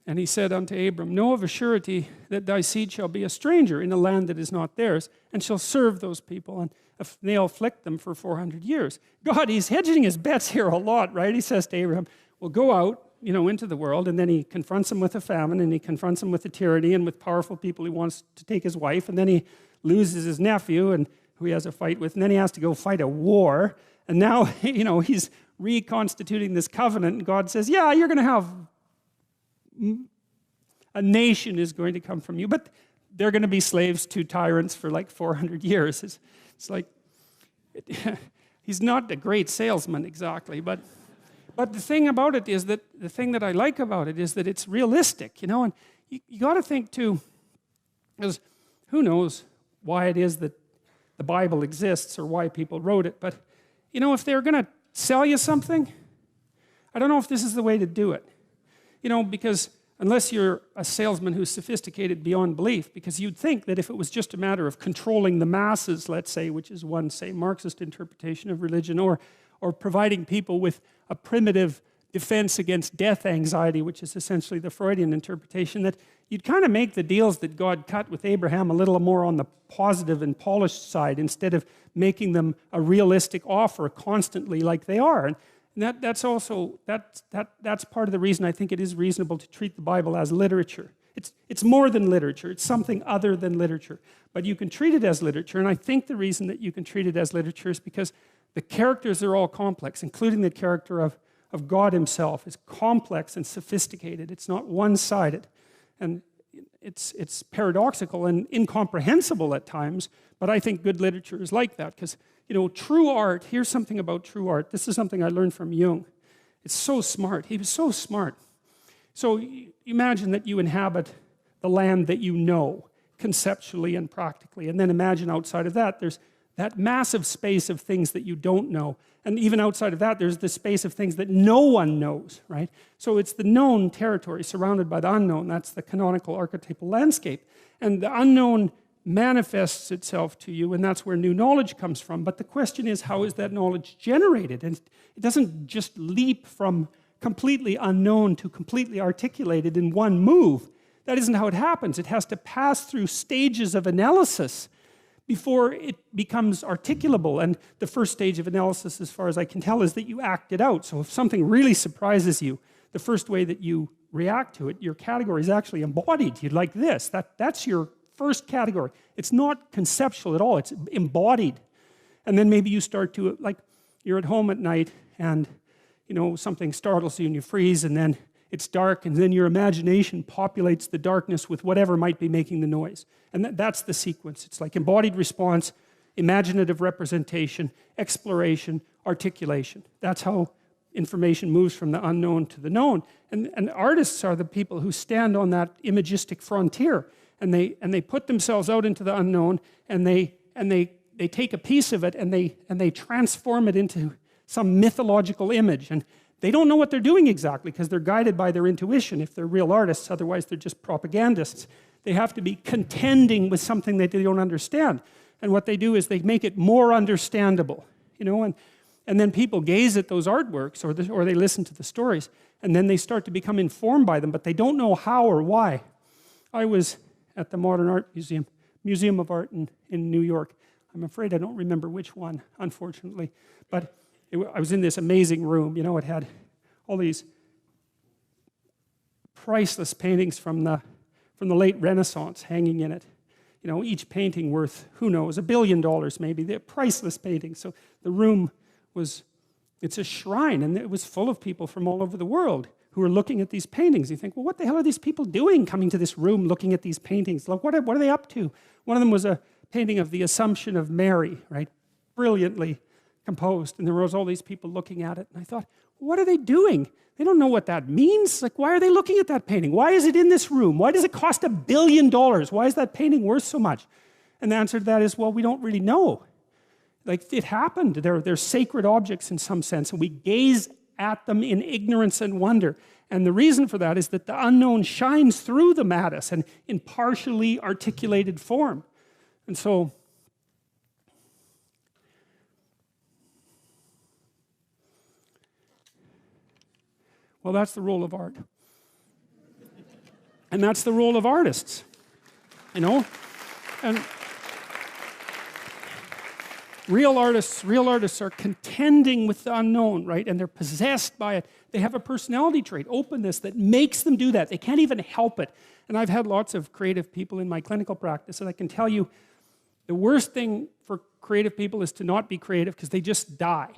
And he said unto Abram, know of a surety that thy seed shall be a stranger in a land that is not theirs, and shall serve those people, and they'll afflict them for 400 years. God, he's hedging his bets here a lot, right? He says to Abraham, well, go out, into the world, and then he confronts him with a famine, and he confronts him with a tyranny, and with powerful people he wants to take his wife, and then he loses his nephew, and who he has a fight with, and then he has to go fight a war, and now, he's reconstituting this covenant, and God says, yeah, you're going to have a nation is going to come from you, but they're going to be slaves to tyrants for like 400 years. It's like, he's not a great salesman exactly, but the thing about it is that, the thing that I like about it is that it's realistic, and you got to think too, because who knows why it is that the Bible exists or why people wrote it, but if they're going to sell you something, I don't know if this is the way to do it. Because unless you're a salesman who's sophisticated beyond belief, because you'd think that if it was just a matter of controlling the masses, let's say, which is one, say, Marxist interpretation of religion, or providing people with a primitive defense against death anxiety, which is essentially the Freudian interpretation, that you'd kind of make the deals that God cut with Abraham a little more on the positive and polished side, instead of making them a realistic offer constantly like they are. And that's part of the reason I think it is reasonable to treat the Bible as literature. It's more than literature. It's something other than literature. But you can treat it as literature, and I think the reason that you can treat it as literature is because the characters are all complex, including the character of God himself is complex and sophisticated. It's not one-sided. And it's paradoxical and incomprehensible at times, but I think good literature is like that, because true art, here's something about true art. This is something I learned from Jung. It's so smart. He was so smart. So imagine that you inhabit the land that you know, conceptually and practically. And then imagine outside of that, there's that massive space of things that you don't know. And even outside of that, there's the space of things that no one knows, right? So it's the known territory surrounded by the unknown. That's the canonical archetypal landscape. And the unknown manifests itself to you, and that's where new knowledge comes from. But the question is, how is that knowledge generated? And it doesn't just leap from completely unknown to completely articulated in one move. That isn't how it happens. It has to pass through stages of analysis before it becomes articulable. And the first stage of analysis, as far as I can tell, is that you act it out. So if something really surprises you, the first way that you react to it, your category is actually embodied. You'd like this. That's your first category. It's not conceptual at all. It's embodied. And then maybe you start to, like, you're at home at night and, something startles you and you freeze, and then it's dark, and then your imagination populates the darkness with whatever might be making the noise. And that's the sequence. It's like embodied response, imaginative representation, exploration, articulation. That's how information moves from the unknown to the known. And artists are the people who stand on that imagistic frontier, and they put themselves out into the unknown, and they take a piece of it and they transform it into some mythological image. And they don't know what they're doing exactly, because they're guided by their intuition if they're real artists. Otherwise, they're just propagandists. They have to be contending with something that they don't understand. And what they do is they make it more understandable, and then people gaze at those artworks, or they listen to the stories, and then they start to become informed by them, but they don't know how or why. I was at the Modern Art Museum of Art in New York. I'm afraid I don't remember which one, unfortunately. But I was in this amazing room. It had all these priceless paintings from the late Renaissance hanging in it. Each painting worth, who knows, $1 billion maybe. They're priceless paintings. So the room it's a shrine, and it was full of people from all over the world who were looking at these paintings. You think, well, what the hell are these people doing coming to this room looking at these paintings? Like, what are they up to? One of them was a painting of the Assumption of Mary, right? Brilliantly composed. And there was all these people looking at it. And I thought, what are they doing? They don't know what that means. Like, why are they looking at that painting? Why is it in this room? Why does it cost $1 billion? Why is that painting worth so much? And the answer to that is, well, we don't really know. Like, it happened. They're sacred objects in some sense, and we gaze at them in ignorance and wonder. And the reason for that is that the unknown shines through the mattis and in partially articulated form. And so, well, that's the role of art. And that's the role of artists, you know? And real artists are contending with the unknown, right? And they're possessed by it. They have a personality trait, openness, that makes them do that. They can't even help it. And I've had lots of creative people in my clinical practice, and I can tell you the worst thing for creative people is to not be creative because they just die.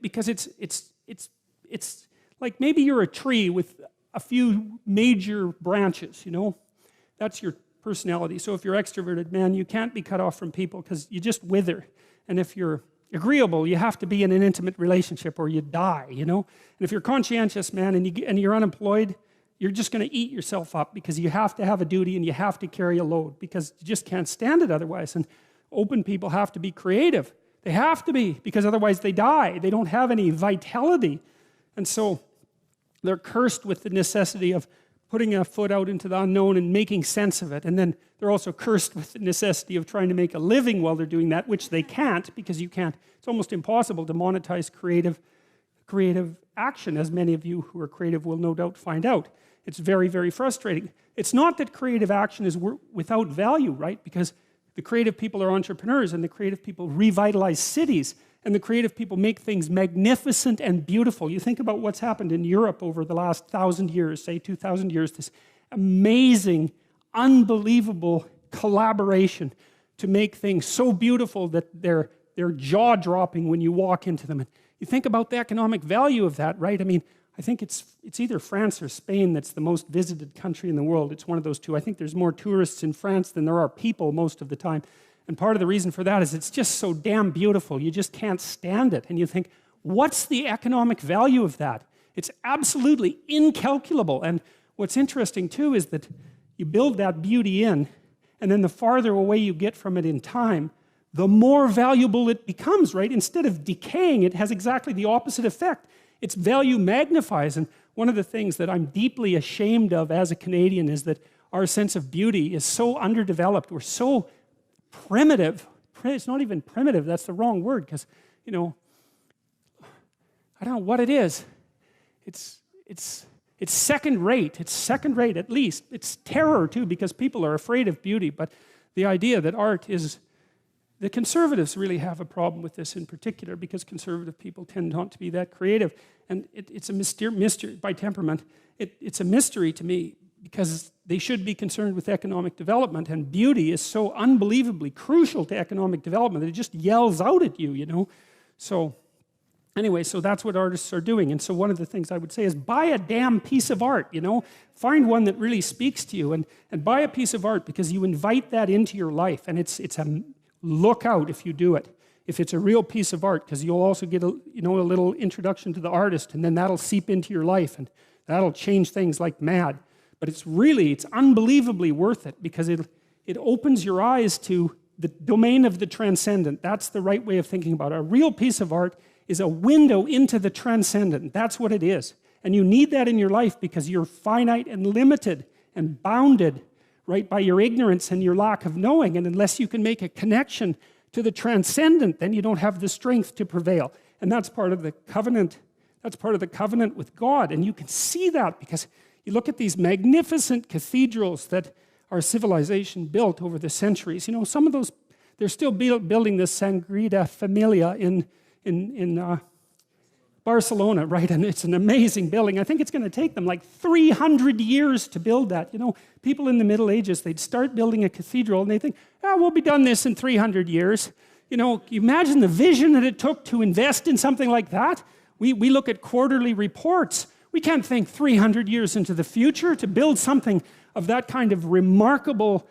Because it's like maybe you're a tree with a few major branches, you know? That's your personality. So if you're extroverted, man, you can't be cut off from people because you just wither. And if you're agreeable, you have to be in an intimate relationship or you die, you know? And if you're conscientious, man, and you're unemployed, you're just going to eat yourself up because you have to have a duty and you have to carry a load because you just can't stand it otherwise. And open people have to be creative. They have to be because otherwise they die. They don't have any vitality. And so they're cursed with the necessity of putting a foot out into the unknown and making sense of it. And then they're also cursed with the necessity of trying to make a living while they're doing that, which they can't because you can't. It's almost impossible to monetize creative action, as many of you who are creative will no doubt find out. It's very, very frustrating. It's not that creative action is without value, right? Because the creative people are entrepreneurs and the creative people revitalize cities and the creative people make things magnificent and beautiful. You think about what's happened in Europe over the last 1,000 years, say 2,000 years, this amazing, unbelievable collaboration to make things so beautiful that they're jaw-dropping when you walk into them. And you think about the economic value of that, right? I mean, I think it's either France or Spain that's the most visited country in the world. It's one of those two. I think there's more tourists in France than there are people most of the time. And part of the reason for that is it's just so damn beautiful. You just can't stand it. And you think, what's the economic value of that? It's absolutely incalculable. And what's interesting too is that you build that beauty in, and then the farther away you get from it in time, the more valuable it becomes, right? Instead of decaying, it has exactly the opposite effect. Its value magnifies. And one of the things that I'm deeply ashamed of as a Canadian is that our sense of beauty is so underdeveloped. We're so primitive. It's not even primitive, that's the wrong word, because, you know, I don't know what it is. It's second rate. It's second rate at least. It's terror too, because people are afraid of beauty. But the idea that art is, the conservatives really have a problem with this in particular, because conservative people tend not to be that creative. And it's a mystery by temperament. It's a mystery to me, because they should be concerned with economic development, and beauty is so unbelievably crucial to economic development that it just yells out at you, you know? So anyway, so that's what artists are doing. And so one of the things I would say is buy a damn piece of art, you know? Find one that really speaks to you, and buy a piece of art, because you invite that into your life, and it's a look out if you do it. If it's a real piece of art, because you'll also get a little introduction to the artist, and then that'll seep into your life, and that'll change things like mad. But it's unbelievably worth it, because it opens your eyes to the domain of the transcendent. That's the right way of thinking about it. A real piece of art is a window into the transcendent. That's what it is. And you need that in your life, because you're finite and limited and bounded, right, by your ignorance and your lack of knowing. And unless you can make a connection to the transcendent, then you don't have the strength to prevail. And that's part of the covenant. That's part of the covenant with God. And you can see that, because you look at these magnificent cathedrals that our civilization built over the centuries. You know, some of those, they're still building this Sagrada Familia in Barcelona, right? And it's an amazing building. I think it's going to take them like 300 years to build that. You know, people in the Middle Ages, they'd start building a cathedral and they think, we'll be done this in 300 years. You know, you imagine the vision that it took to invest in something like that. We look at quarterly reports. We can't think 300 years into the future to build something of that kind of remarkable,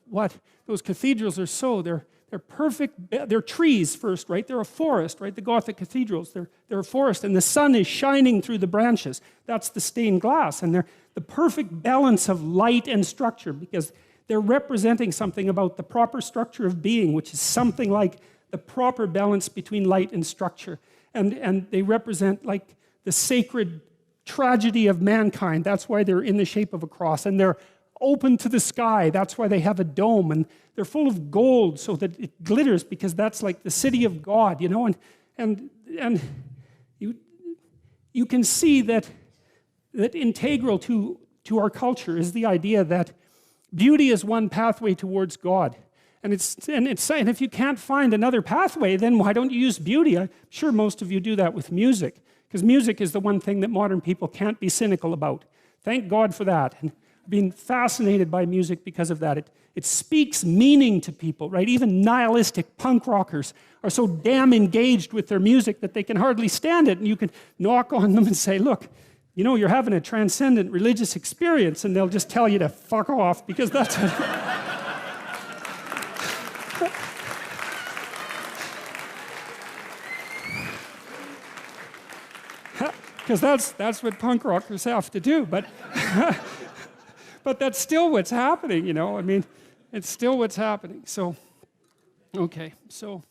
what? Those cathedrals are so, they're perfect, they're trees first, right? They're a forest, right? The Gothic cathedrals, they're a forest, and the sun is shining through the branches. That's the stained glass, and they're the perfect balance of light and structure, because they're representing something about the proper structure of being, which is something like the proper balance between light and structure. And they represent like the sacred tragedy of mankind. That's why they're in the shape of a cross. And they're open to the sky. That's why they have a dome. And they're full of gold so that it glitters, because that's like the city of God, you know. And you can see that integral to to our culture is the idea that beauty is one pathway towards God. And if you can't find another pathway, then why don't you use beauty? I'm sure most of you do that with music, because music is the one thing that modern people can't be cynical about. Thank God for that. And I've been fascinated by music because of that. It speaks meaning to people, right? Even nihilistic punk rockers are so damn engaged with their music that they can hardly stand it. And you can knock on them and say, look, you know, you're having a transcendent religious experience, and they'll just tell you to fuck off, because that's because that's what punk rockers have to do. But but that's still what's happening, you know. I mean, it's still what's happening. So, okay, so